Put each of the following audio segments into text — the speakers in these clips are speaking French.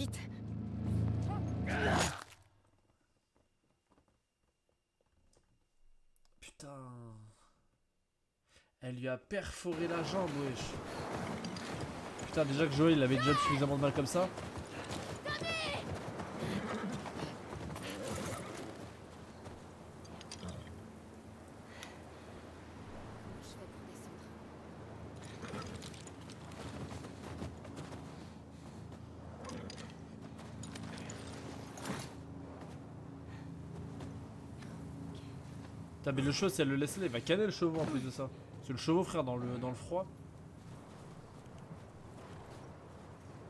vite. Putain. Elle lui a perforé la jambe, wesh. Putain, déjà que Joël il avait déjà suffisamment de mal comme ça. Putain, mais le chevaux, si elle le laisse là, il va canner le chevaux en plus de ça. C'est le chevaux, frère, dans le froid.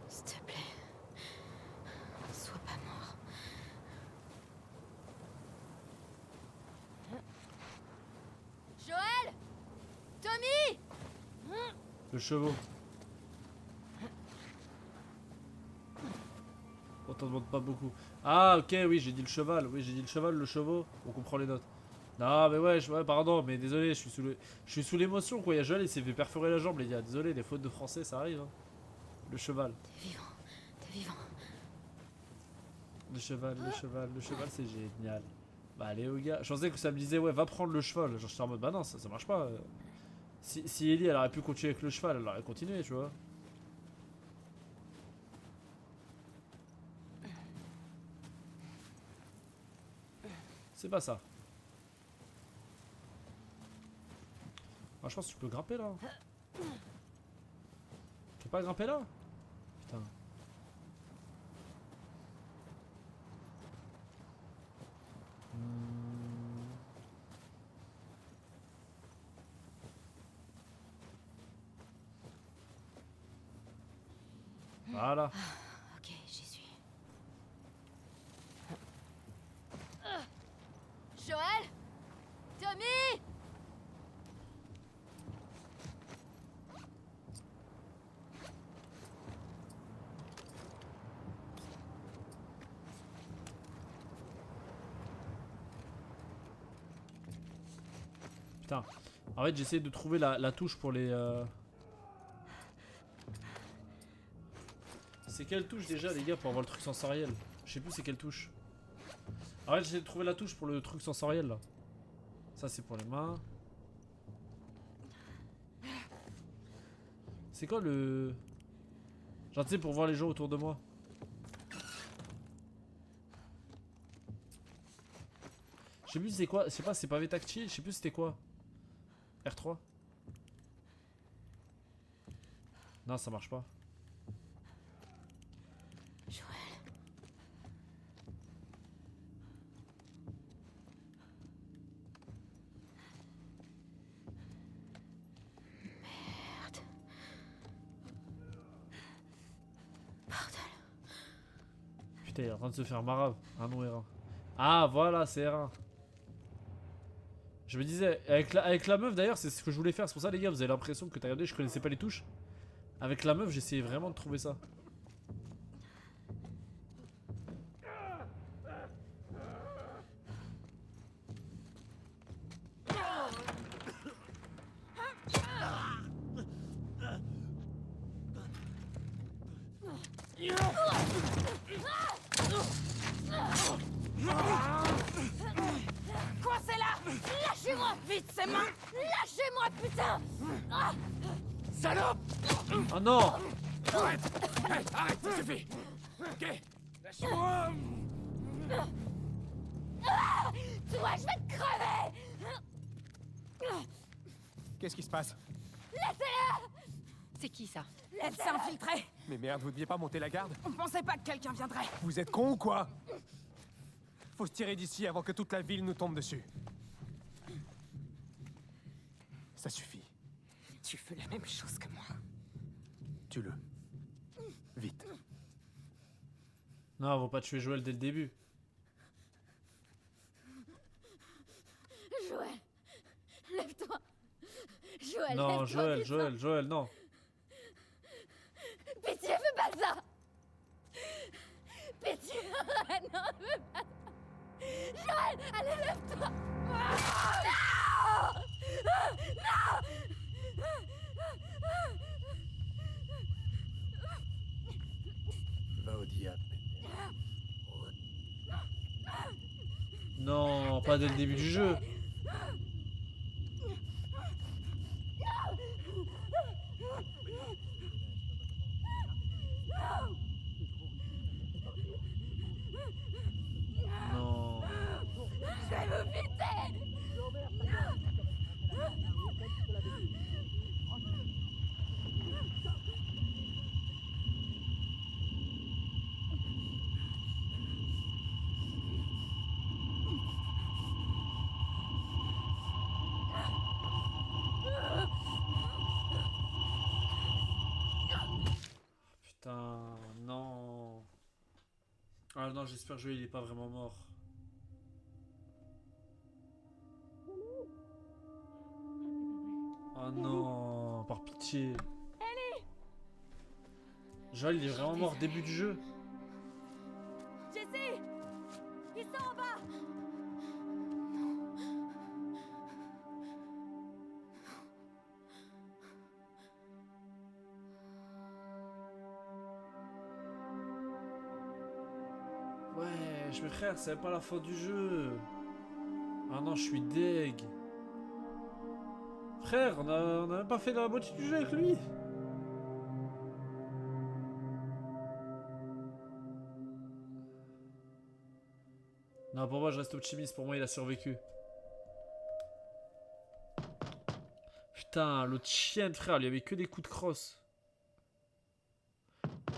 S'il te plaît. Sois pas mort. Joël! Tommy! Le chevaux. On t'en demande pas beaucoup. Ah, ok, oui, j'ai dit le cheval. Oui, j'ai dit le cheval, le chevaux. On comprend les notes. Non, mais ouais, ouais, pardon, mais désolé, je suis sous l'émotion, quoi. Il y a Joël, il s'est fait perforer la jambe, les gars. Désolé, les fautes de français, ça arrive. Hein. Le cheval. T'es vivant. T'es vivant. Le cheval, c'est génial. Bah, allez, aux gars. Je pensais que ça me disait, ouais, va prendre le cheval. Genre, j'étais en mode, bah non, ça marche pas. Si Ellie, elle aurait pu continuer avec le cheval, elle aurait continué, tu vois. C'est pas ça. Ah, je pense que tu peux grimper là. Tu peux pas grimper là? Putain. Voilà. Ok, j'y suis. Joël? Tommy? Putain. En fait, j'essaie de trouver la touche pour les... C'est quelle touche déjà, les gars, pour avoir le truc sensoriel? Je sais plus c'est quelle touche. En fait, j'essaie de trouver la touche pour le truc sensoriel, là. Ça, c'est pour les mains. C'est quoi le... Genre, tu sais, pour voir les gens autour de moi. Je sais plus c'est quoi, je sais pas, c'est pavé tactile, je sais plus c'était quoi. R3. Non, ça marche pas. Joël. Merde. Bordel. Putain, il est en train de se faire marave. Un non R1. Ah, voilà, c'est R1. Je me disais, avec la meuf d'ailleurs, c'est ce que je voulais faire. C'est pour ça, les gars, vous avez l'impression que t'as regardé, je connaissais pas les touches. Avec la meuf, j'essayais vraiment de trouver ça. Coincez là! Lâchez-moi! Vite, ses mains! Lâchez-moi, putain! Ah, Salope! Oh non! Arrête! Hey, arrête, ça suffit! Ok? Lâche-moi! toi, je vais te crever! Qu'est-ce qui se passe? C'est qui ça? Elle s'est infiltrée. Mais merde, vous deviez pas monter la garde? On pensait pas que quelqu'un viendrait. Vous êtes con ou quoi? Faut se tirer d'ici avant que toute la ville nous tombe dessus. Ça suffit. Tu fais la même chose que moi. Tue-le. Vite. Non, on va pas tuer Joël dès le début. Joël! Lève-toi! Joël, Non, lève-toi, Joël, non. Pitié, fais pas ça! Pitié, arrête, non, fais pas ça! Joël, allez, lève-toi! Va au diable. Non, pas dès le début du jeu. Non. Je vais vous buter. Putain, non. Ah non, j'espère que Joël il est pas vraiment mort. Oh non, par pitié. Joël il est vraiment mort début du jeu. Jessie, ils sont en bas. Ouais, mes frères, c'est pas la fin du jeu. Ah non, je suis deg. Frère, on a même pas fait la moitié du jeu avec lui. Non, pour moi, je reste optimiste. Pour moi, il a survécu. Putain, l'autre chienne, frère, il y avait que des coups de crosse.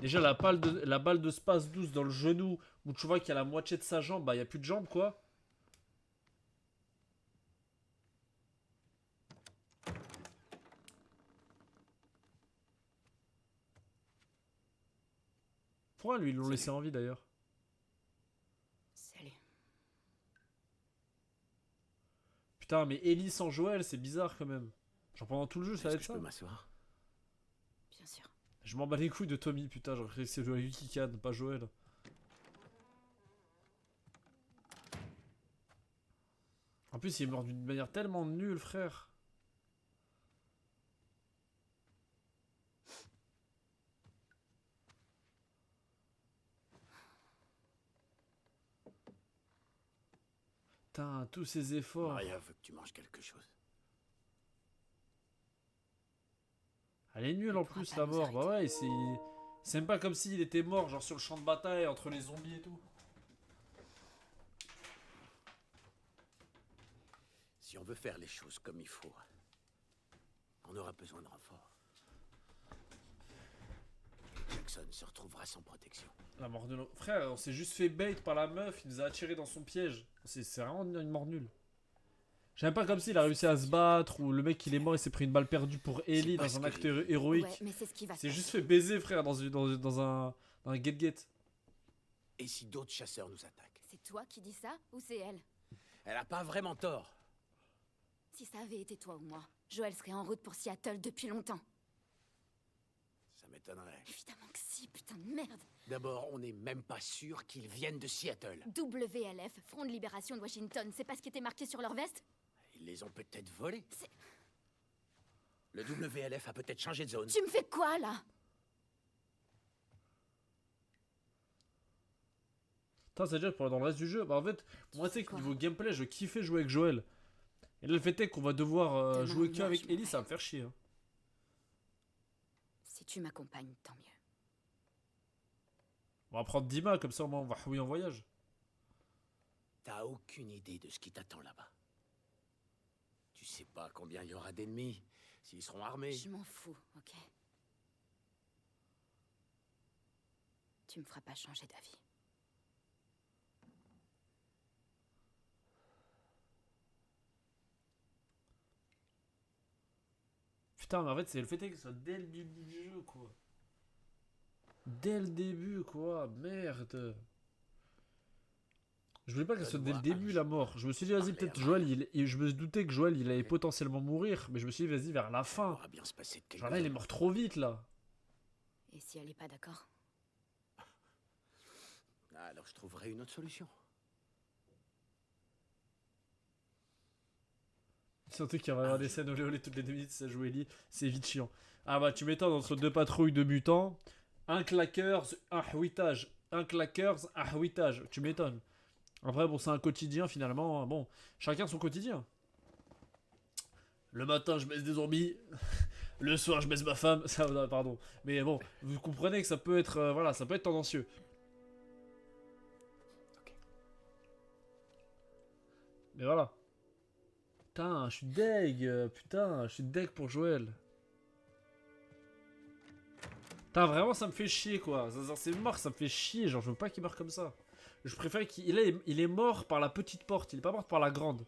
Déjà, la balle de space 12 dans le genou, où tu vois qu'il y a la moitié de sa jambe, bah, il n'y a plus de jambe, quoi. Pourquoi lui, ils l'ont laissé en vie, d'ailleurs? Salut. Putain, mais Ellie sans Joël, c'est bizarre, quand même. Genre, pendant tout le jeu, ça va Est-ce être que je ça. peux m'asseoir? Bien sûr. Je m'en bats les couilles de Tommy, putain, genre c'est lui qui canne, pas Joël. En plus, il est mort d'une manière tellement nulle, frère. Putain, tous ces efforts. Maria veut que tu manges quelque chose. Elle est nulle en pourra plus, pas la nous mort. Bah arrêter. ouais, c'est même pas comme s'il était mort, genre sur le champ de bataille, entre les zombies et tout. Si on veut faire les choses comme il faut, on aura besoin de renforts. Jackson se retrouvera sans protection. La mort de nos... Frère, on s'est juste fait bait par la meuf, il nous a attiré dans son piège. C'est vraiment une mort nulle. J'aime pas comme s'il a réussi à se battre, ou le mec il est mort, il s'est pris une balle perdue pour Ellie pas dans ce un que acte j'ai héroïque. Ouais, mais c'est ce qui va se C'est passer. juste fait baiser, frère, dans un get-get. Et si d'autres chasseurs nous attaquent? C'est toi qui dis ça ou c'est elle? Elle a pas vraiment tort. Si ça avait été toi ou moi, Joël serait en route pour Seattle depuis longtemps. Ça m'étonnerait. Évidemment que si, putain de merde. D'abord, on n'est même pas sûr qu'ils viennent de Seattle. WLF, Front de Libération de Washington, c'est pas ce qui était marqué sur leur veste? Ils les ont peut-être volés. C'est- Le WLF a peut-être changé de zone. Tu me fais quoi là? Putain, c'est déjà pour dans le reste du jeu. Bah en fait, moi tu sais que quoi niveau gameplay, je kiffais jouer avec Joël. Et là, le fait est qu'on va devoir Demain, jouer moi, qu'avec je Ellie, m'en ça va me faire chier. Hein. Si tu m'accompagnes, tant mieux. On va prendre Dima, comme ça au moins on va oui en voyage. T'as aucune idée de ce qui t'attend là-bas. Tu sais pas combien il y aura d'ennemis, s'ils seront armés. Je m'en fous, ok? Tu me feras pas changer d'avis. Putain, mais en fait, c'est le fait est que ce soit dès le début du jeu, quoi. Dès le début, quoi. Merde. Je voulais pas qu'elle soit dès le début la mort. Je me suis dit, vas-y, peut-être Joël, je me doutais que Joël, il allait potentiellement mourir. Mais je me suis dit, vas-y, vers la Ça fin. va bien se passer de quelque Genre là, il est mort trop vite, là. Et si elle est pas d'accord? Alors je trouverai une autre solution. Surtout qu'il y aura des scènes olé olé toutes les 2 minutes, ça joue Ellie, c'est vite chiant. Ah bah, tu m'étonnes, entre deux patrouilles de mutants, un claqueurs, un huitage. Un claqueurs, un huitage. Tu m'étonnes. Après, bon, c'est un quotidien finalement. Bon, chacun son quotidien. Le matin, je baisse des zombies. Le soir, je baisse ma femme. Ça, non, pardon. Mais bon, vous comprenez que ça peut être, voilà, ça peut être tendancieux. Ok. Mais voilà. Putain, je suis deg. Putain, je suis deg pour Joël. Putain, vraiment, ça me fait chier, quoi. C'est mort, ça me fait chier. Genre, je veux pas qu'il meure comme ça. Je préfère il est mort par la petite porte. Il est pas mort par la grande.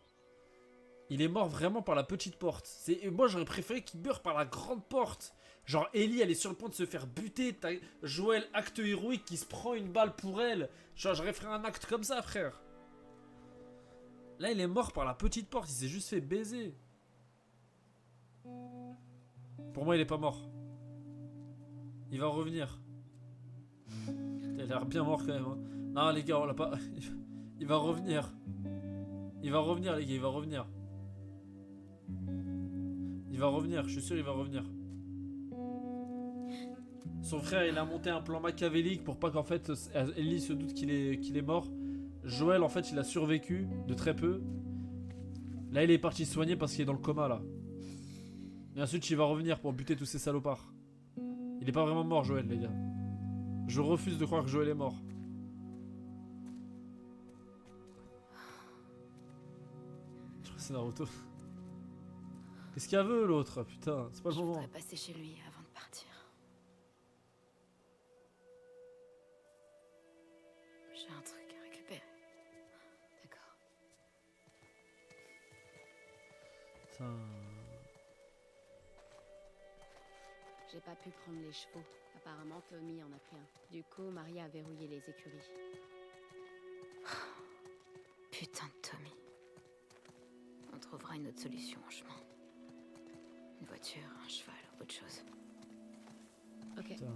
Il est mort vraiment par la petite porte. Moi, j'aurais préféré qu'il meure par la grande porte. Genre, Ellie, elle est sur le point de se faire buter. T'as Joël, acte héroïque, qui se prend une balle pour elle. Genre, j'aurais fait un acte comme ça, frère. Là, il est mort par la petite porte. Il s'est juste fait baiser. Pour moi, il est pas mort. Il va revenir. Il a l'air bien mort quand même. Hein. Non, les gars, on l'a pas. Il va revenir. Il va revenir, les gars, il va revenir. Il va revenir, je suis sûr, il va revenir. Son frère, il a monté un plan machiavélique pour pas qu'en fait Ellie se doute qu'il est mort. Joël, en fait, il a survécu de très peu. Là, il est parti se soigner parce qu'il est dans le coma, là. Et ensuite, il va revenir pour buter tous ces salopards. Il est pas vraiment mort, Joël, les gars. Je refuse de croire que Joël est mort. Je crois que c'est Naruto. Qu'est-ce qu'il y a veut, l'autre? Putain, c'est pas le Je moment. voudrais passer chez lui avant de partir. J'ai un truc à récupérer. D'accord. Putain. J'ai pas pu prendre les chevaux. Apparemment, Tommy en a pris un. Du coup, Maria a verrouillé les écuries. Putain de Tommy. On trouvera une autre solution en chemin. Une voiture, un cheval, autre chose. Ok. Putain.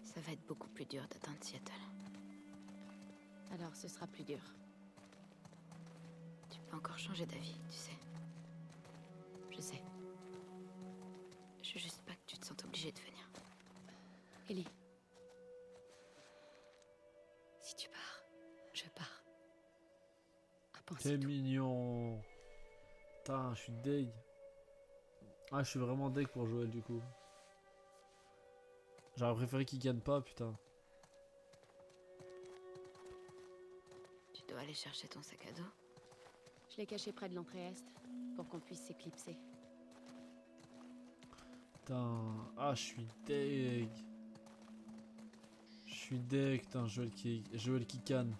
Ça va être beaucoup plus dur d'atteindre Seattle. Alors, ce sera plus dur. Tu peux encore changer d'avis, tu sais. Je sais. Je veux juste pas que tu te sentes obligé de venir. Ellie, Si tu pars, je pars. Un point, T'es c'est tout. mignon. Putain, je suis deg. Ah, je suis vraiment deg pour Joël du coup. J'aurais préféré qu'il gagne pas, putain. Tu dois aller chercher ton sac à dos. je l'ai caché près de l'entrée est pour qu'on puisse s'éclipser. Putain. Ah, je suis deg. Je suis deg, putain, Joël qui canne.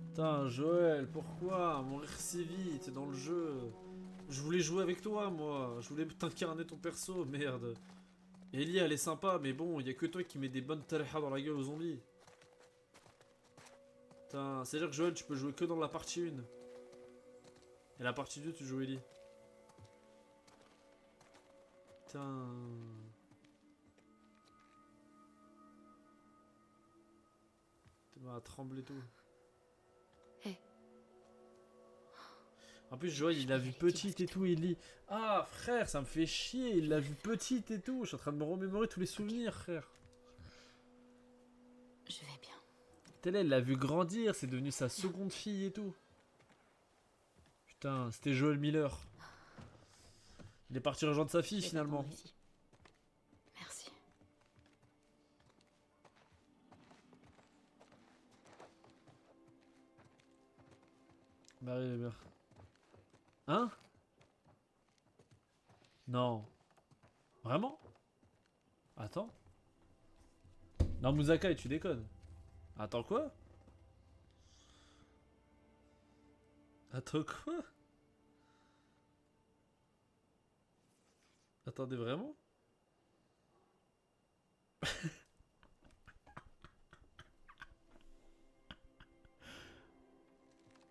Putain, Joël, pourquoi mourir si vite dans le jeu? Je voulais jouer avec toi, moi. Je voulais t'incarner ton perso, merde. Ellie, elle est sympa, mais bon, y a que toi qui mets des bonnes taleha dans la gueule aux zombies. Putain, c'est-à-dire que Joël, tu peux jouer que dans la partie 1. Et la partie 2, tu joues Ellie. Putain. Tu m'as tremblé tout. Hé. En plus, Joël, il l'a vu petite et tout, il lit. Ah, frère, ça me fait chier, il l'a vu petite et tout. Je suis en train de me remémorer tous les souvenirs, frère. Je vais bien. Telle, elle l'a vu grandir, c'est devenu sa seconde fille et tout. Putain, c'était Joel Miller. Il est parti rejoindre sa fille Je vais finalement. t'attendre ici. Merci. Marie les mères. Hein? Non. Vraiment? Attends. Non, Musakai, tu déconnes. Attends quoi? Attends quoi? Attendez vraiment?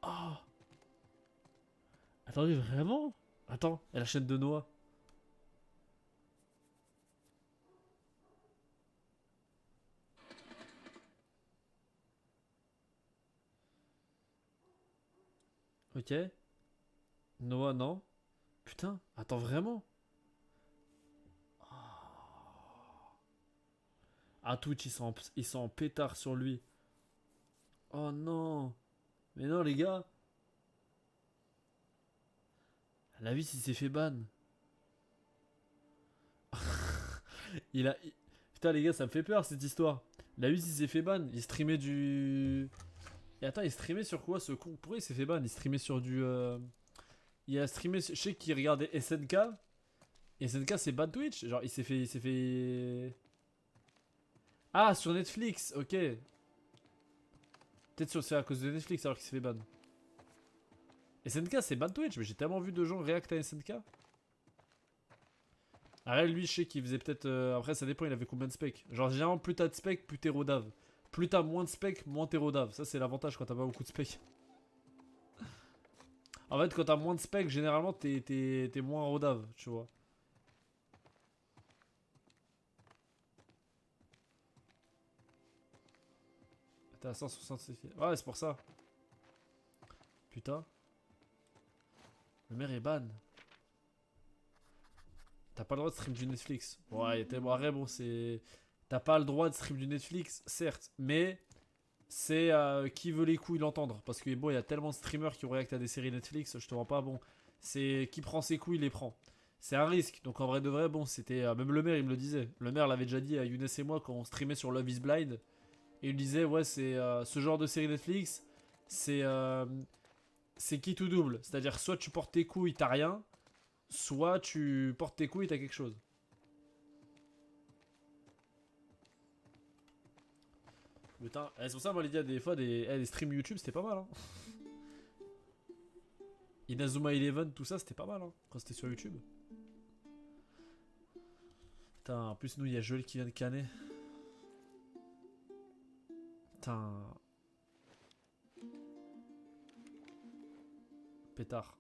Oh! Attendez vraiment? Attends, et la chaîne de noix? Ok. Noah, non. Putain, attends vraiment? Ah, Twitch, ils sont en pétard sur lui. Oh non. Mais non, les gars. La vie, il s'est fait ban. Putain, les gars, ça me fait peur cette histoire. La vie, il s'est fait ban. Il streamait du. Et attends, il streamait sur quoi ce con? Pourquoi il s'est fait ban? Il streamait sur du. Il a streamé. Je sais qu'il regardait SNK. Et SNK, c'est ban Twitch. Genre, il s'est fait. Ah, sur Netflix, ok. Peut-être c'est à cause de Netflix alors qu'il s'est fait ban. SNK, c'est ban Twitch, mais j'ai tellement vu de gens react à SNK. Après, lui, je sais qu'il faisait peut-être. Après, ça dépend, il avait combien de specs. Genre, généralement, plus t'as de specs, plus t'es rodave. Plus t'as moins de specs, moins t'es rodave. Ça, c'est l'avantage quand t'as pas beaucoup de specs. En fait, quand t'as moins de specs, généralement, t'es moins rodave, tu vois. T'es à 166. Ouais, c'est pour ça. Putain. Le maire est ban. T'as pas le droit de stream du Netflix. Ouais, il était bon, c'est. T'as pas le droit de stream du Netflix, certes, mais c'est qui veut les couilles l'entendre. Parce que bon, il y a tellement de streamers qui ont réacté à des séries Netflix, je te rends pas bon. C'est qui prend ses couilles, les prend. C'est un risque. Donc en vrai de vrai, bon, c'était. Même le maire, il me le disait. Le maire l'avait déjà dit à Younes et moi quand on streamait sur Love is Blind. Et il disait, ouais, c'est ce genre de série Netflix, c'est qui tout double. C'est-à-dire, soit tu portes tes couilles, t'as rien, soit tu portes tes couilles, t'as quelque chose. Putain, c'est pour ça, moi, Lydia, des fois, des streams YouTube, c'était pas mal. Hein. Inazuma Eleven, tout ça, c'était pas mal hein, quand c'était sur YouTube. Putain, en plus, nous, il y a Joël qui vient de canner. Putain. Pétard.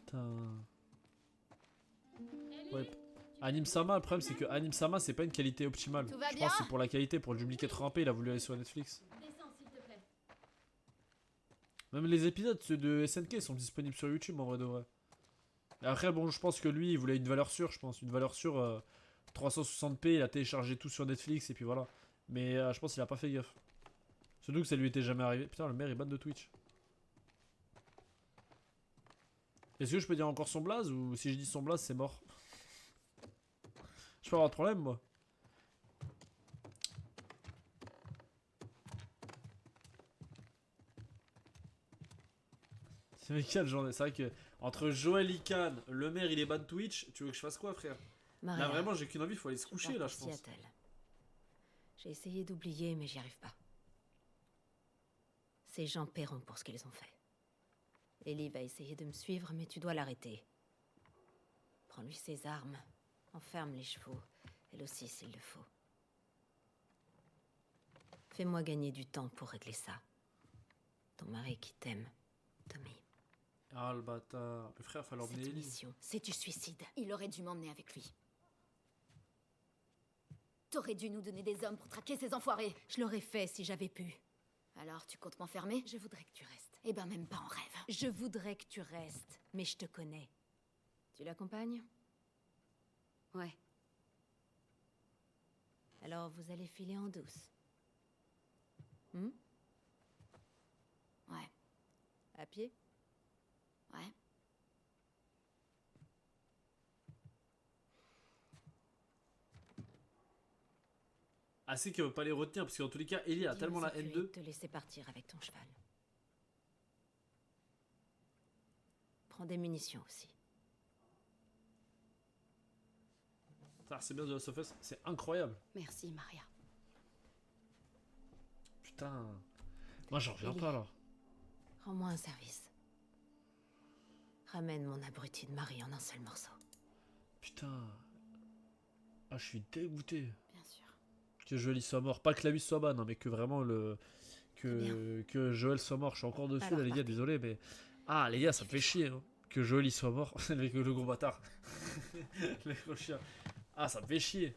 Putain. Ouais. Anime Sama, le problème c'est que Anime Sama c'est pas une qualité optimale. Tout va Je bien pense que c'est pour la qualité, pour le Jubilee 80p, il a voulu aller sur Netflix. Descends, s'il te plaît. Même les épisodes ceux de SNK sont disponibles sur YouTube en vrai de vrai. Et après, bon, je pense que lui il voulait une valeur sûre, je pense. Une valeur sûre 360p, il a téléchargé tout sur Netflix et puis voilà. Mais je pense qu'il a pas fait gaffe. Surtout que ça lui était jamais arrivé. Putain, le maire est ban de Twitch. Est-ce que je peux dire encore son blaze ou si je dis son blaze c'est mort? Je peux avoir un problème moi. C'est mais quelle journée. C'est vrai que entre Joël Ican, le maire il est ban de Twitch, tu veux que je fasse quoi frère? Maria, Là vraiment j'ai qu'une envie, faut aller se je coucher pars là pour je pense. Seattle. J'ai essayé d'oublier, mais j'y arrive pas. Ces gens paieront pour ce qu'ils ont fait. Ellie va essayer de me suivre, mais tu dois l'arrêter. Prends-lui ses armes, enferme les chevaux, elle aussi s'il le faut. Fais-moi gagner du temps pour régler ça. Ton mari qui t'aime, Tommy. Ah le bâtard. Le frère fallait emmener Cette Ellie. mission, c'est du suicide. Il aurait dû m'emmener avec lui. T'aurais dû nous donner des hommes pour traquer ces enfoirés. Je l'aurais fait si j'avais pu. Alors, tu comptes m'enfermer? Je voudrais que tu restes. Eh ben, même pas en rêve. Je voudrais que tu restes, mais je te connais. Tu l'accompagnes? Ouais. Alors vous allez filer en douce. Hmm? Ouais, À pied? ouais. Ah c'est qu'il veut pas les retenir parce que dans tous les cas Ellie a Dis tellement aux la écuries N2. de te laisser partir avec ton cheval. Prends des munitions aussi. Ah, c'est bien de la Us, c'est incroyable. Merci, Maria. Putain. Moi j'en reviens Ellie. pas là. Rends-moi un service. Ramène mon abruti de mari en un seul morceau. Putain. Ah je suis dégoûté. Bien sûr. Que Joël soit mort. Pas que la vie soit ban, hein, mais que vraiment le. Que Joël soit mort. Je suis encore dessus Alors, là les gars, partez. désolé mais. Ah les gars ça me fait chier hein. Que Joël soit mort. le gros bâtard. Le gros chien. Ah ça me fait chier.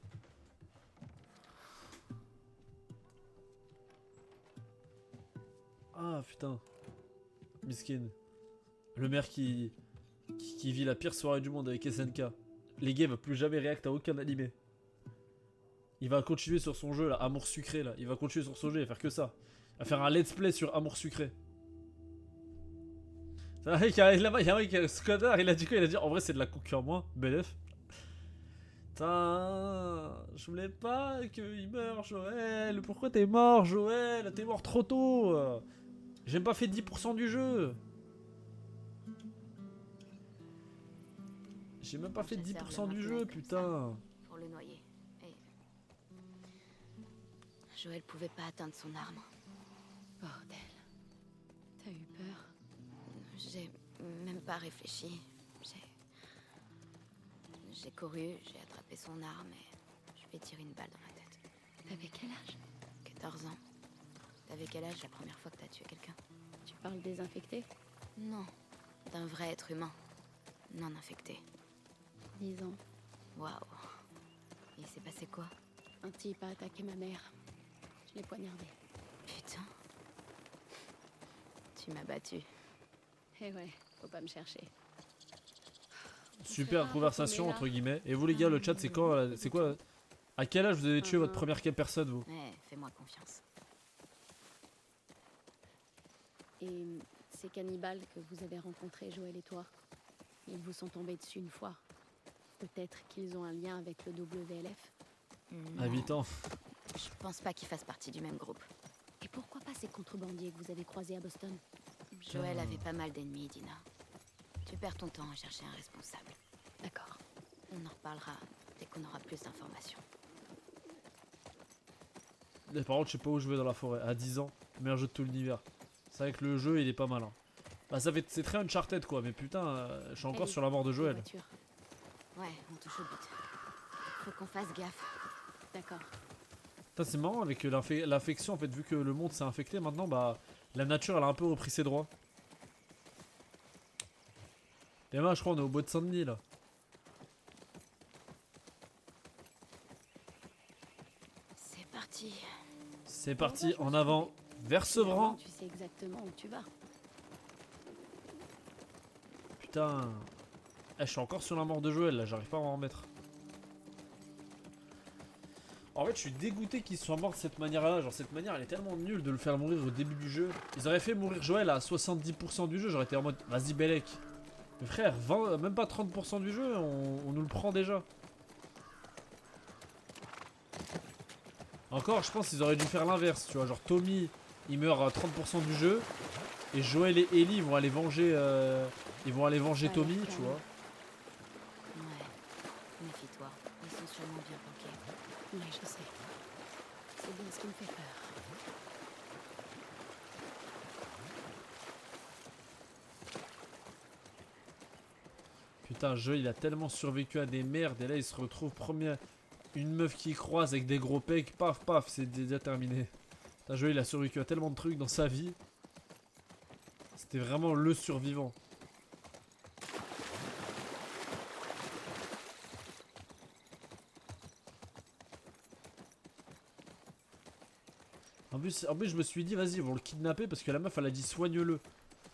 Ah putain. Miskin. Le maire qui vit la pire soirée du monde avec SNK. Les gars, il va plus jamais react à aucun animé. Il va continuer sur son jeu là, Amour Sucré là. Il va continuer sur son jeu, il va faire que ça. Il va faire un let's play sur Amour Sucré. C'est vrai qu'il y a là-bas, il y a un mec, ce connard, il a dit quoi? Il a dit en vrai c'est de la coque en moins, BLF. Putain, je voulais pas qu'il meure, Joël. Pourquoi t'es mort, Joël? T'es mort trop tôt. J'ai même pas fait 10% du jeu. J'ai même pas fait 10% du jeu, putain. Pour le noyer. Et... Joël pouvait pas atteindre son arme. Bordel. T'as eu peur? J'ai même pas réfléchi. J'ai couru, j'ai attrapé son arme et je lui ai tiré une balle dans la tête. T'avais quel âge? 14 ans. T'avais quel âge la première fois que t'as tué quelqu'un? Tu parles des infectés? Non. D'un vrai être humain. Non infecté. 10 ans. Waouh. Il s'est passé quoi? Un type a attaqué ma mère. Je l'ai poignardé. Putain. Tu m'as battu. Eh ouais, faut pas me chercher. Super conversation entre guillemets. Et vous les gars, le chat c'est quoi? C'est quoi? À quel âge vous avez tué votre première personne vous? Ouais, fais-moi confiance. Et ces cannibales que vous avez rencontrés, Joël et toi, ils vous sont tombés dessus une fois. Peut-être qu'ils ont un lien avec le WLF. À 8 ans. Je pense pas qu'ils fassent partie du même groupe. Et pourquoi pas ces contrebandiers que vous avez croisés à Boston? Joël avait pas mal d'ennemis, Dina. Tu perds ton temps à chercher un responsable. D'accord. On en reparlera dès qu'on aura plus d'informations. Mais par contre, je sais pas où je vais dans la forêt. À 10 ans, meilleur jeu de tout l'univers. C'est vrai que le jeu il est pas mal. Hein. Bah, c'est très Uncharted quoi, mais putain, je suis encore Allez, sur la mort de Joël. voiture. Ouais, on touche au but. Faut qu'on fasse gaffe. D'accord. Putain, c'est marrant avec l'infection en fait, vu que le monde s'est infecté maintenant, bah la nature elle a un peu repris ses droits. Et là, je crois on est au bois de Saint-Denis là. C'est parti. C'est parti, en avant, vers Sevran. Tu sais exactement où tu vas. Putain. Eh, je suis encore sur la mort de Joël là, j'arrive pas à m'en remettre. En fait, je suis dégoûté qu'il soit mort de cette manière-là. Genre, cette manière, elle est tellement nulle de le faire mourir au début du jeu. Ils auraient fait mourir Joël à 70% du jeu, j'aurais été en mode, vas-y, Belek. Mais frère, même pas 30% du jeu, on nous le prend déjà. Encore, je pense qu'ils auraient dû faire l'inverse, tu vois. Genre, Tommy, il meurt à 30% du jeu. Et Joël et Ellie, ils vont aller venger, Tommy, tu vois. Ouais. Méfie-toi. Ils sont sûrement bien planqués. Oui, je sais. C'est bien ce qui me fait peur. Putain, Joël, il a tellement survécu à des merdes. Et là, il se retrouve premier. Une meuf qui croise avec des gros pecs. Paf, paf, c'est déjà terminé. Putain, Joël, il a survécu à tellement de trucs dans sa vie. C'était vraiment le survivant. En plus, je me suis dit, vas-y, ils vont le kidnapper parce que la meuf, elle a dit soigne-le.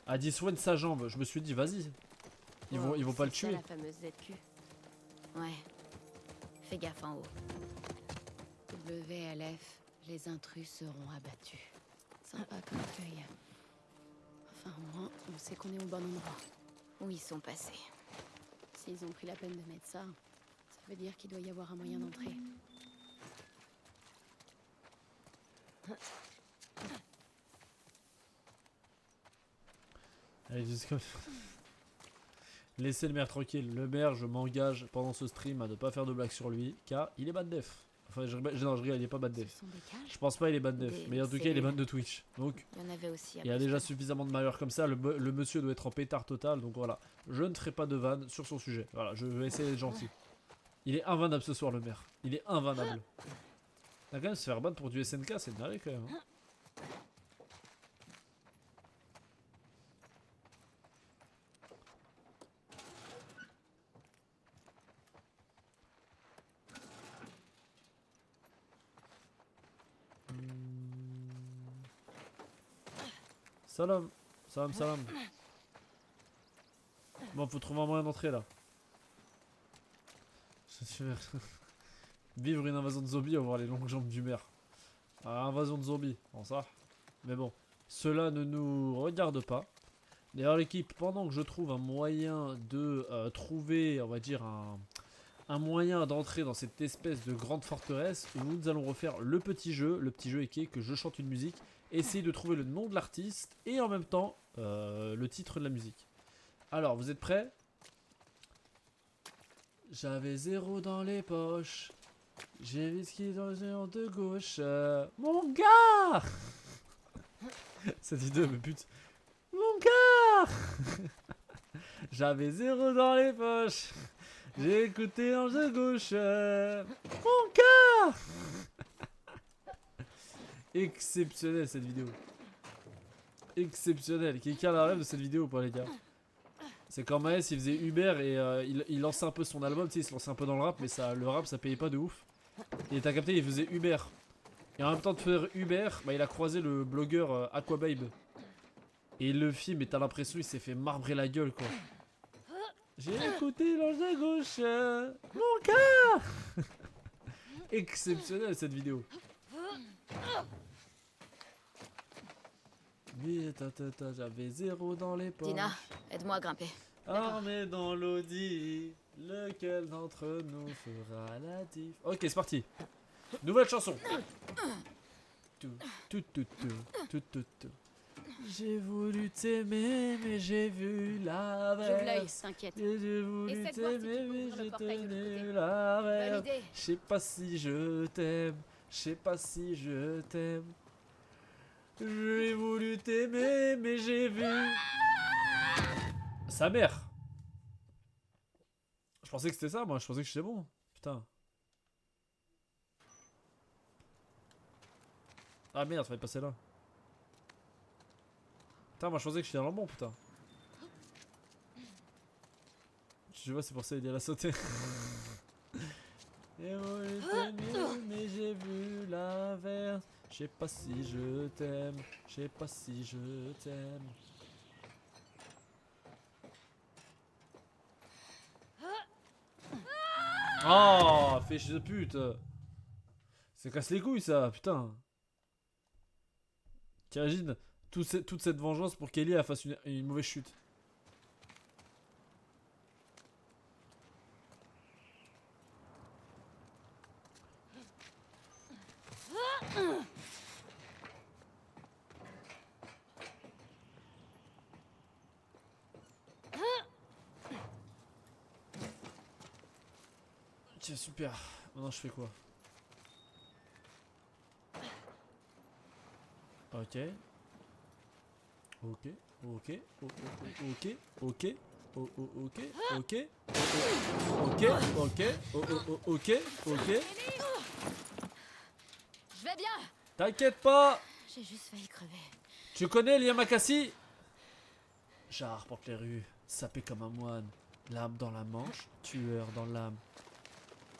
Elle a dit soigne sa jambe. Je me suis dit, vas-y. Ils vont pas le C'est ça, tuer. la fameuse ZQ. Ouais. Fais gaffe en haut. WLF, les intrus seront abattus. Sympa comme feuille. Enfin, au moins, on sait qu'on est au bon endroit. Où ils sont passés. S'ils ont pris la peine de mettre ça, ça veut dire qu'il doit y avoir un moyen d'entrer. Allez, juste comme... Laissez le maire tranquille. Le maire, je m'engage pendant ce stream à ne pas faire de blagues sur lui, car il est bad def. Enfin, non, je rigole, il est pas bad Ce def. sont des cages. Je pense pas il est bad def, Des mais en tout cas il est ban de Twitch. Donc Il y en avait aussi à il y a déjà Boston. suffisamment de malheur comme ça, le monsieur doit être en pétard total, donc voilà. Je ne ferai pas de vanne sur son sujet. Voilà, je vais essayer d'être gentil. Il est invannable ce soir le maire. Il est invannable. T'as quand même se faire ban pour du SNK, c'est une dinguerie quand même. Hein. Salam, salam, salam. Bon, faut trouver un moyen d'entrer là. Vivre une invasion de zombies, avoir les longues jambes du maire. Invasion de zombies, bon ça. Mais bon, cela ne nous regarde pas. D'ailleurs l'équipe, pendant que je trouve un moyen de trouver, on va dire, un moyen d'entrer dans cette espèce de grande forteresse, nous allons refaire le petit jeu qui est que je chante une musique, essayer de trouver le nom de l'artiste et en même temps le titre de la musique. Alors, vous êtes prêts? J'avais 0 dans les poches. J'ai whisky dans le géant de gauche. Mon gars. Cette vidéo me bute. Mon gars. J'avais 0 dans les poches. J'ai écouté l'ange de gauche. Mon gars. Exceptionnel cette vidéo. Exceptionnel. Quelqu'un a la rêve de cette vidéo ou pas les gars? C'est quand Maes il faisait Uber et il lançait un peu son album, tu sais, il se lançait un peu dans le rap, mais le rap ça payait pas de ouf. Et t'as capté, il faisait Uber. Et en même temps de faire Uber, bah, il a croisé le blogueur Aquababe. Et le film, et t'as l'impression il s'est fait marbrer la gueule quoi. J'ai écouté l'ange de gauche, mon gars. Exceptionnel cette vidéo. J'avais 0 dans les poches. Dina, aide-moi à grimper. Armé dans l'audi, lequel d'entre nous fera la diff? Ok, c'est parti. Nouvelle chanson. J'ai voulu t'aimer, mais j'ai vu la J'ouvre l'œil, verse. t'inquiète. J'ai voulu Essaie de voir si tu t'aimer, peux mais ouvrir le j'ai portail de l'autre tenu côté. la verse. Validé. Je sais pas si je t'aime, je sais pas si je t'aime. J'ai voulu t'aimer, mais j'ai vu sa mère. Je pensais que c'était ça, moi. Je pensais que j'étais bon. Putain. Ah merde, fallait passer là. Putain, moi je pensais que j'étais dans le bon, putain. Tu vois, c'est pour ça qu'il a sauté. Et voulu t'aimer, mais j'ai vu l'inverse. Je sais pas si je t'aime, je sais pas si je t'aime. Oh, fais chier de pute. Ça casse les couilles ça, putain. T'imagines toute cette vengeance pour qu'Ellie fasse une mauvaise chute. Tiens, super. Maintenant je fais quoi? Ok. Ok. Ok. Ok. Ok. Ok. Ok. Ok. Ok. Ok. Je vais bien. T'inquiète pas. J'ai juste failli crever. Tu connais Liamakasi? J'arpente les rues, sapé comme un moine, l'âme dans la manche, tueur dans l'âme.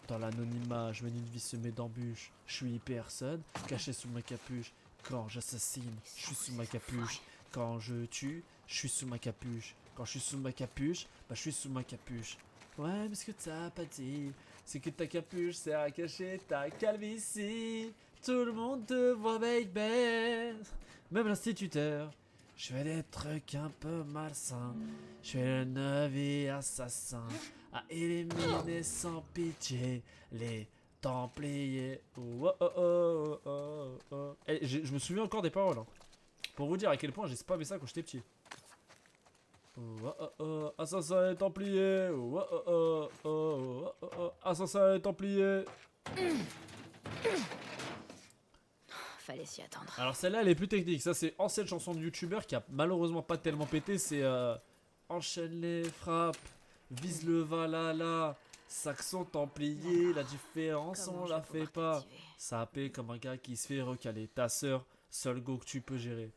Dans l'anonymat, je mène une vie semée d'embûches. Je suis personne, caché sous ma capuche. Quand j'assassine, je suis sous ma capuche. Quand je tue, je suis sous ma capuche. Quand je suis sous ma capuche, bah je suis sous ma capuche. Ouais, mais ce que t'as pas dit, c'est que ta capuche sert à cacher ta calvitie. Tout le monde te voit baby, même l'instituteur. Je fais des trucs un peu malsains. Je suis le neuf assassin à éliminer sans pitié les Templiers. Oh, oh, oh, oh, oh, oh. Et je me souviens encore des paroles. Hein. Pour vous dire à quel point j'ai spammé ça quand j'étais petit. Oh, oh, oh, assassin et Templier. Oh, oh, oh, oh, oh, oh, assassin et Templier. Fallait s'y attendre. Alors celle-là elle est plus technique. Ça c'est ancienne chanson de youtubeur qui a malheureusement pas tellement pété. C'est enchaîne les frappes, vise le valhalla, saxon templier, la différence Comment on je la vais fait pouvoir pas. t'activer? Sapé comme un gars qui se fait recaler. Ta sœur, seul go que tu peux gérer.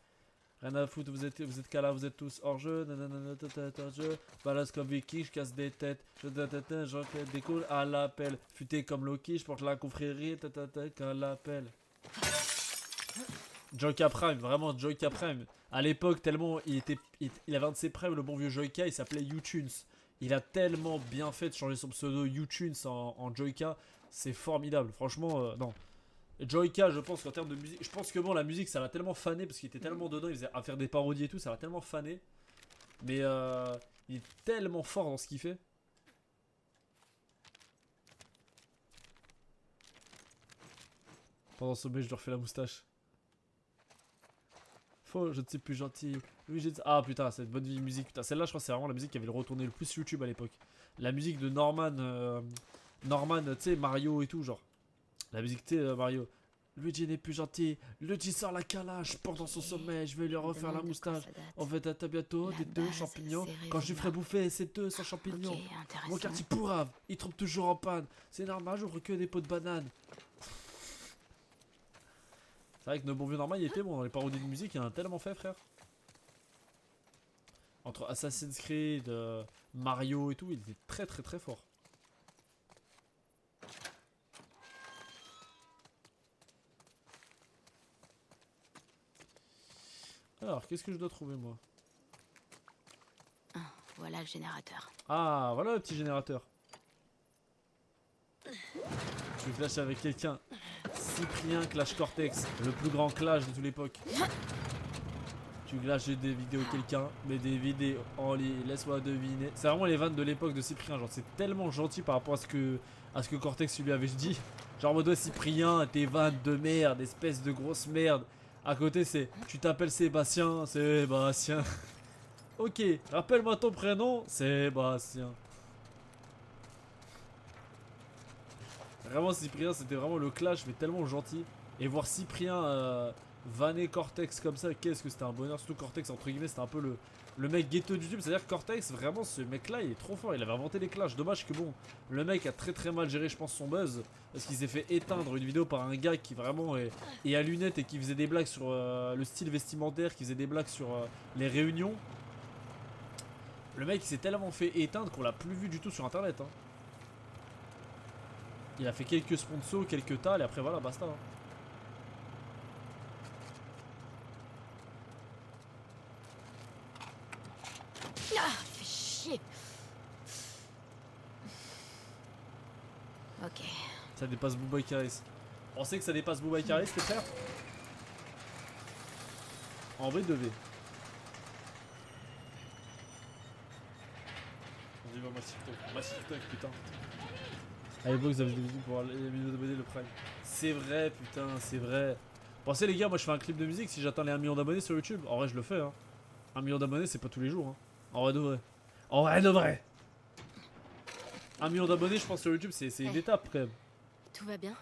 Rien à foutre, vous êtes qu'à là, vous êtes tous hors jeu. Nanana, hors jeu. Balance comme Vicky, je casse des têtes. Je découle à l'appel. Futé comme Loki, je porte la confrérie. Qu'à l'appel. Joyka Prime, vraiment Joyka Prime. À l'époque, tellement il avait un de ses primes, le bon vieux Joyka, il s'appelait YouTunes. Il a tellement bien fait de changer son pseudo YouTunes en Joyka, c'est formidable. Franchement, non. Joyka, je pense qu'en termes de musique, je pense que bon, la musique, ça l'a tellement fané parce qu'il était tellement dedans, il faisait à faire des parodies et tout, ça l'a tellement fané. Mais il est tellement fort dans ce qu'il fait. Pendant le sommet, je lui refais la moustache. Faux, je ne suis plus gentil. Oui, ah putain, cette bonne vieille musique. Putain, celle-là, je crois que c'est vraiment la musique qui avait le retourné le plus YouTube à l'époque. La musique de Norman, tu sais, Mario et tout, genre. La musique, tu sais, Mario. Luigi n'est plus gentil. Luigi sort la calage pendant son sommeil. Je vais lui refaire la moustache. On va être à bientôt des deux champignons. Quand je lui ferai bouffer ces deux sans champignons. Ok, intéressant. Mon quartier pourrave. Il tombe toujours en panne. C'est normal, j'ouvre que des pots de banane. C'est vrai que notre bon vieux Norman, il était bon dans les parodies de musique. Il en a tellement fait, frère. Entre Assassin's Creed, Mario et tout, il était très très très fort. Alors, qu'est-ce que je dois trouver, moi? Ah, voilà le générateur. Ah, voilà le petit générateur. Tu clashes avec quelqu'un. Cyprien Clash Cortex, le plus grand clash de toute l'époque. Tu clashes des vidéos quelqu'un, mais des vidéos en ligne, laisse-moi deviner. C'est vraiment les vannes de l'époque de Cyprien, genre c'est tellement gentil par rapport à ce que Cortex lui avait dit. Genre en mode Cyprien, tes vannes de merde, espèce de grosse merde. À côté c'est, tu t'appelles Sébastien, Sébastien. Ok, rappelle-moi ton prénom, Sébastien. Vraiment Cyprien, c'était vraiment le clash, mais tellement gentil. Et voir Cyprien vanner Cortex comme ça, qu'est-ce que c'était un bonheur. Surtout Cortex, entre guillemets, c'était un peu le mec ghetto du YouTube. C'est-à-dire que Cortex, vraiment, ce mec-là, il est trop fort. Il avait inventé les clashs. Dommage que bon, le mec a très très mal géré, je pense, son buzz. Parce qu'il s'est fait éteindre une vidéo par un gars qui vraiment est à lunettes et qui faisait des blagues sur le style vestimentaire, qui faisait des blagues sur les réunions. Le mec, il s'est tellement fait éteindre qu'on l'a plus vu du tout sur internet. Hein. Il a fait quelques sponsors, quelques tales, et après voilà, basta. Hein. Ah, fais chier. Ok. Ça dépasse Booba Caris. On sait que ça dépasse Booba Caris, les frères. En vrai, devait. On dit, bah, moi TikTok, putain. À l'époque, vous avez des vidéos pour les vidéos d'abonnés, le Prime. C'est vrai, putain, c'est vrai. Pensez, les gars, moi je fais un clip de musique si j'atteins les 1 million d'abonnés sur YouTube. En vrai, je le fais, hein. 1 million d'abonnés, c'est pas tous les jours, hein. En vrai de vrai. En vrai de vrai. 1 million d'abonnés, je pense, sur YouTube, c'est une étape, quand même. Tout va bien?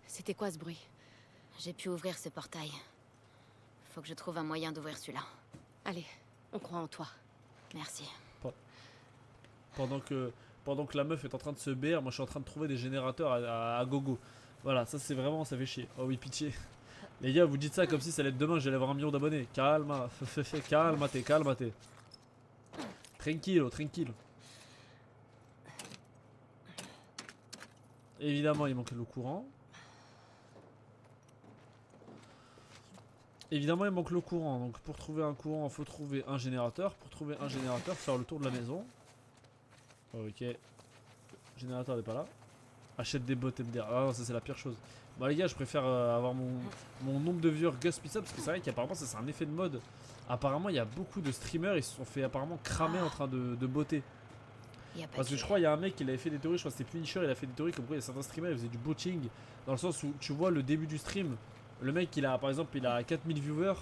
C'était quoi ce bruit? J'ai pu ouvrir ce portail. Faut que je trouve un moyen d'ouvrir celui-là. Allez, on croit en toi. Merci. Pendant que la meuf est en train de se baire, moi je suis en train de trouver des générateurs à gogo. Voilà, ça c'est vraiment, ça fait chier. Oh oui, pitié. Les gars, vous dites ça comme si ça allait être demain, j'allais avoir 1 million d'abonnés. Calma, calmate. Tranquillo, tranquillo. Évidemment, il manque le courant. Évidemment, il manque le courant. Donc pour trouver un courant, il faut trouver un générateur. Pour trouver un générateur, faire le tour de la maison. Ok. Le générateur n'est pas là. Achète des bottes MDR. Ah non, ça c'est la pire chose. Bon les gars, je préfère avoir mon nombre de viewers Gus Pizza parce que c'est vrai qu'apparemment ça c'est un effet de mode. Apparemment il y a beaucoup de streamers, ils se sont fait apparemment cramer en train de botter. Parce que je crois il y a un mec qui avait fait des théories, je crois que c'était Punisher, il a fait des théories comme quoi il y a certains streamers ils faisaient du botting. Dans le sens où tu vois le début du stream, le mec il a par exemple il a 4000 viewers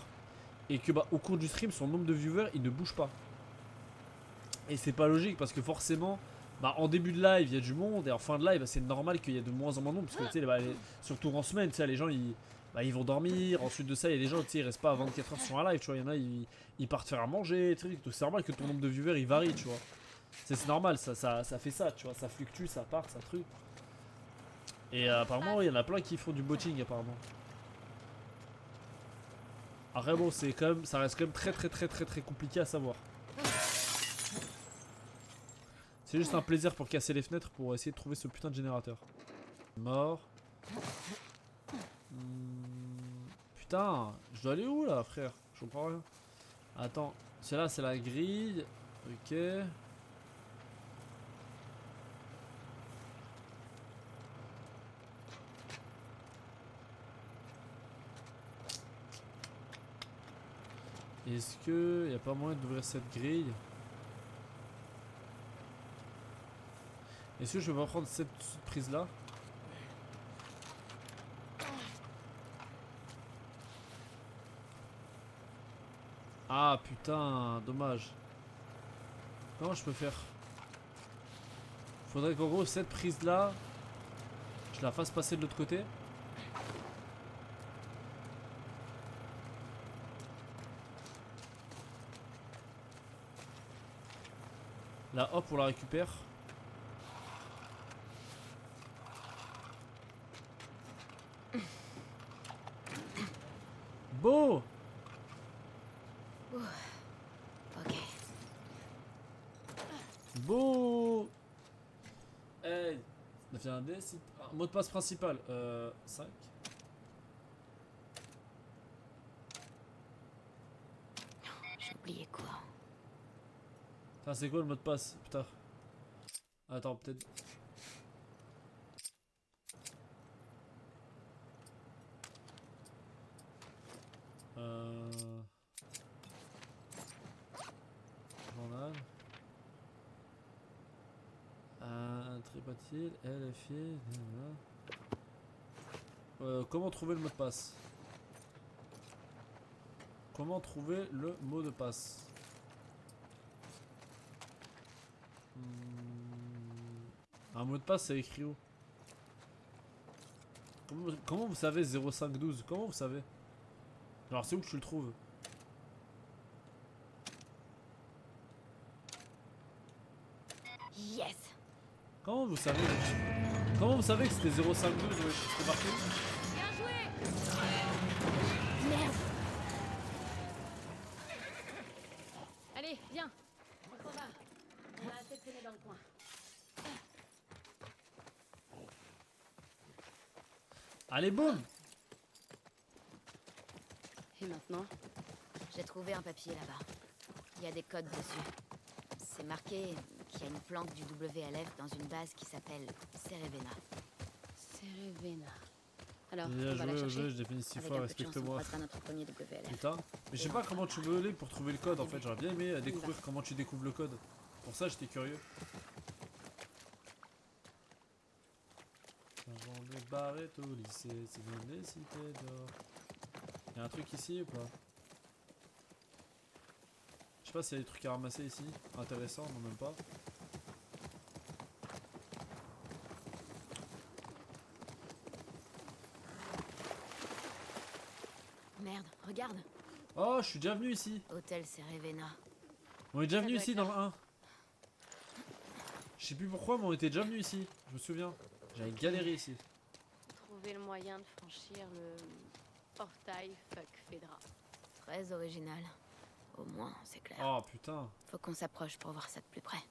et que bah au cours du stream son nombre de viewers il ne bouge pas. Et c'est pas logique parce que forcément bah en début de live il y a du monde et en fin de live bah, c'est normal qu'il y ait de moins en moins de monde parce que tu sais bah, surtout en semaine tu sais les gens ils vont dormir, ensuite de ça il y a des gens tu sais ils restent pas 24 heures sur un live tu vois, il y en a ils partent faire à manger tu sais, donc c'est normal que ton nombre de viewers il varie tu vois. C'est normal ça fait ça tu vois, ça fluctue, ça part, ça truc. Et apparemment il y en a plein qui font du botting apparemment. Après bon c'est quand même, ça reste quand même très compliqué à savoir. C'est juste un plaisir pour casser les fenêtres pour essayer de trouver ce putain de générateur. Mort. putain, je dois aller où là, frère? Je comprends rien. Attends, celle-là, c'est la grille. Ok. Est-ce que y a pas moyen d'ouvrir cette grille? Est-ce que je vais pas prendre cette prise là? Ah putain, dommage. Comment je peux faire? Faudrait qu'en gros cette prise là, je la fasse passer de l'autre côté. Là hop on la récupère. Beau. Ok. Beau. Hey, on a fait un D, mot de passe principal, 5. J'ai oublié quoi. Putain, c'est quoi le mot de passe? Putain. Attends, peut-être. Journal. Trépatil, LFI. Comment trouver le mot de passe? Comment trouver le mot de passe? Un mot de passe, c'est écrit où? Comment vous savez 0512? Comment vous savez? Alors c'est où que tu le trouves? Yes. Comment vous savez? Comment vous savez que c'était 0512? C'était marqué? Bien joué. Merde. Allez, viens. On s'en va. On a assez traîné dans le coin. Allez, boum! Et maintenant? J'ai trouvé un papier là-bas. Il y a des codes dessus. C'est marqué qu'il y a une planque du WLF dans une base qui s'appelle Cerevena. Cerevena. Alors, Bien on va la joué au chercher. jeu, je définis 6 Avec fois, un peu de chance, on respecte-moi. croisera notre premier WLF. Putain. Mais je sais pas comment tu veux aller pour trouver le code en fait. J'aurais bien aimé découvrir comment tu découvres le code. Pour ça, j'étais curieux. Avant des barrettes au lycée, c'est dans des cités d'or. Y'a un truc ici ou pas? Je sais pas s'il y a des trucs à ramasser ici. Intéressant, non même pas. Merde, regarde. Oh, je suis déjà venu ici. Hôtel Cerevena. On est déjà Ça venu doit ici être dans là. le 1. Je sais plus pourquoi, mais on était déjà venu ici. Je me souviens. J'avais galéré ici. Trouver le moyen de franchir le portail Fuck Fedra. Très original. Au moins, c'est clair. Oh putain. Faut qu'on s'approche pour voir ça de plus près.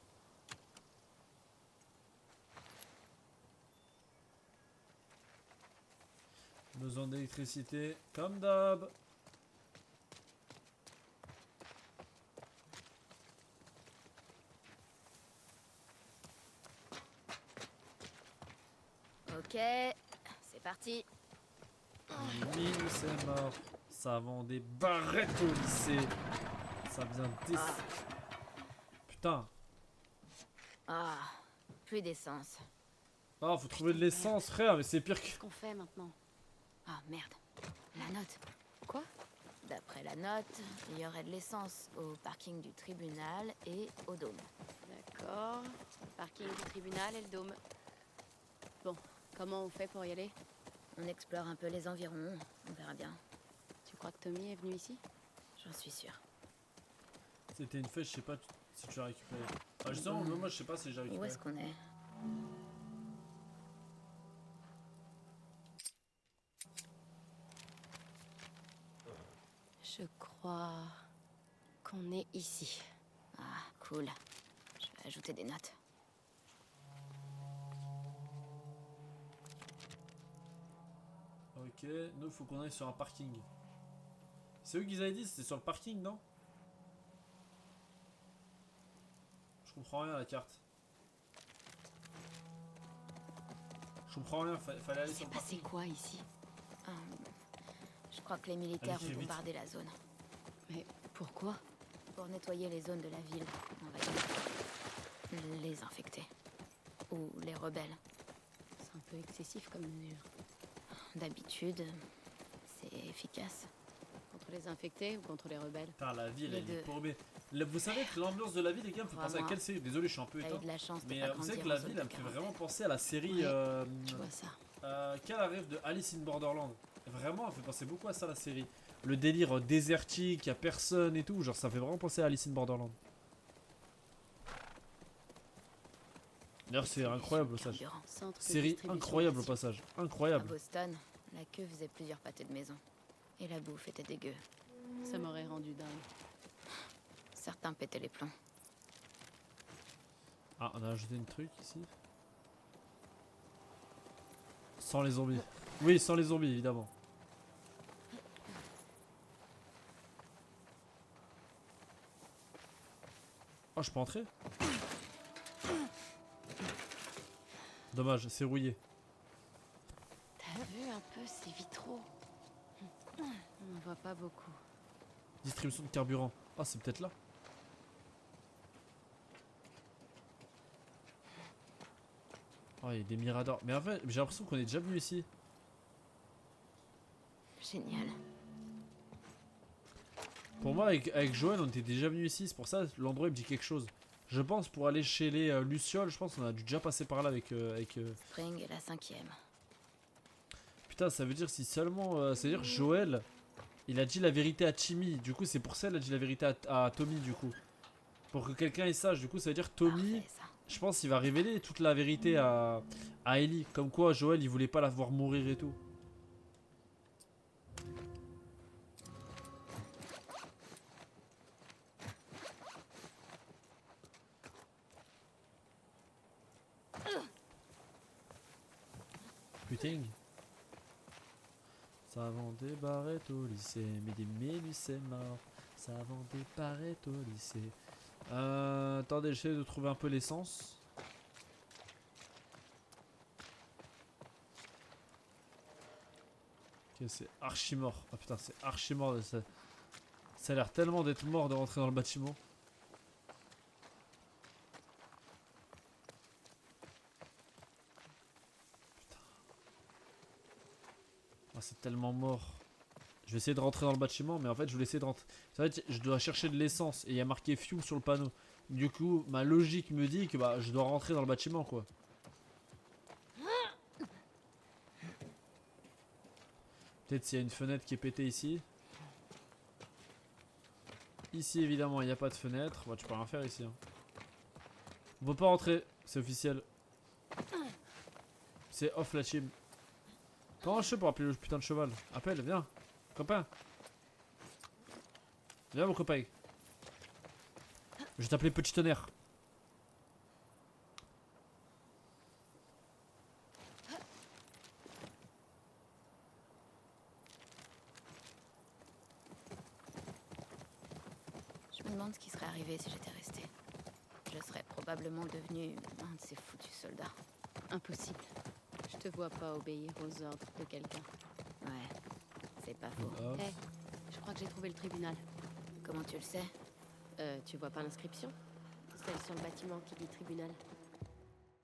Besoin d'électricité, comme d'hab. Ok, c'est parti. Mine, c'est mort. Ça vend des barrettes au lycée. Ça vient des... Putain. Ah, plus d'essence. Ah, faut trouver de l'essence, frère, mais c'est pire que... Qu'est-ce qu'on fait maintenant? Ah, merde. La note. Quoi? D'après la note, il y aurait de l'essence au parking du tribunal et au dôme. D'accord. Le parking du tribunal et le dôme. Bon, comment on fait pour y aller? On explore un peu les environs, on verra bien. Tu crois que Tommy est venu ici? J'en suis sûre. C'était une feuille, je sais pas si tu l'as récupérée. Ah, justement, moi je sais pas si j'ai Où récupéré. est-ce qu'on est? Je crois qu'on est ici. Ah, cool. Je vais ajouter des notes. Ok, nous faut qu'on aille sur un parking. C'est eux qu'ils avaient dit, c'était sur le parking, non? Je comprends rien à la carte. Je comprends rien, fallait aller sur C'est le passé parking. quoi ici? Je crois que les militaires Allez, fais ont vite. bombardé la zone. Mais pourquoi? Pour nettoyer les zones de la ville, on va dire. Les infectés. Ou les rebelles. C'est un peu excessif comme mesure. D'habitude, c'est efficace. Contre les infectés ou contre les rebelles? Putain, la ville, Les elle est deux. paumée. Vous savez que l'ambiance de la ville, les gars, me fait penser à Vraiment. quelle série? Désolé, je suis un peu T'as éteint. eu de la chance de Mais pas vous savez grandir que la en zone ville, de elle me fait quarantaine. vraiment penser à la série. Ouais. Je vois ça. Quel rêve de Alice in Borderland. Vraiment, elle fait penser beaucoup à ça, la série. Le délire désertique, y a personne et tout. Genre, ça fait vraiment penser à Alice in Borderland. D'ailleurs, c'est incroyable au passage. Carburant. Centre de Série distribution incroyable au massive. passage. À Incroyable. Boston, la queue faisait plusieurs pâtés de maison. Et la bouffe était dégueu. Ça m'aurait rendu dingue. Certains pétaient les plombs. Ah, on a ajouté une truc ici. Sans les zombies. Oui, sans les zombies, évidemment. Oh, je peux entrer? Dommage, c'est rouillé. T'as vu un peu ces vitraux? On n'en voit pas beaucoup. Distribution de carburant. Ah, c'est peut-être là. Oh, il y a des miradors. Mais en fait, j'ai l'impression qu'on est déjà venu ici. Génial. Pour moi, avec Joël, on était déjà venu ici. C'est pour ça l'endroit il me dit quelque chose. Je pense pour aller chez les Lucioles, je pense qu'on a dû déjà passer par là avec. Spring est la 5e. Putain, ça veut dire si seulement. Ça veut dire Joël, il a dit la vérité à Timmy. Du coup, c'est pour ça qu'il a dit la vérité à Tommy, du coup. Pour que quelqu'un ait sache. Du coup, ça veut dire Tommy. Parfait, ça. Je pense qu'il va révéler toute la vérité à Ellie. Comme quoi, Joël, il voulait pas la voir mourir et tout. Putain. Ça vend des barrettes au lycée, mais des minus c'est mort. Ça vend des barrettes au lycée. Attendez, j'essaie de trouver un peu l'essence. Ok, c'est archi mort. Ah putain, c'est archi mort. Ça a l'air tellement d'être mort de rentrer dans le bâtiment. Ah, c'est tellement mort. Je vais essayer de rentrer dans le bâtiment, mais en fait, je voulais essayer de rentrer. En fait, je dois chercher de l'essence et il y a marqué fuel sur le panneau. Du coup, ma logique me dit que bah, je dois rentrer dans le bâtiment, quoi. Peut-être s'il y a une fenêtre qui est pétée ici. Ici, évidemment, il n'y a pas de fenêtre. Bah, tu peux rien faire ici. Hein. On peut pas rentrer, c'est officiel. C'est off la team. Comment je fais pour appeler le putain de cheval? Appelle, viens. Copain. Viens mon copain. Je vais t'appeler Petit Tonnerre. Je me demande ce qui serait arrivé si j'étais restée. Je serais probablement devenue un de ces foutus soldats. Impossible. Je te vois pas obéir aux ordres de quelqu'un. Ouais, c'est pas faux. Hop. Hé, je crois que j'ai trouvé le tribunal. Comment tu le sais? Tu vois pas l'inscription? Celle sur le bâtiment qui dit tribunal.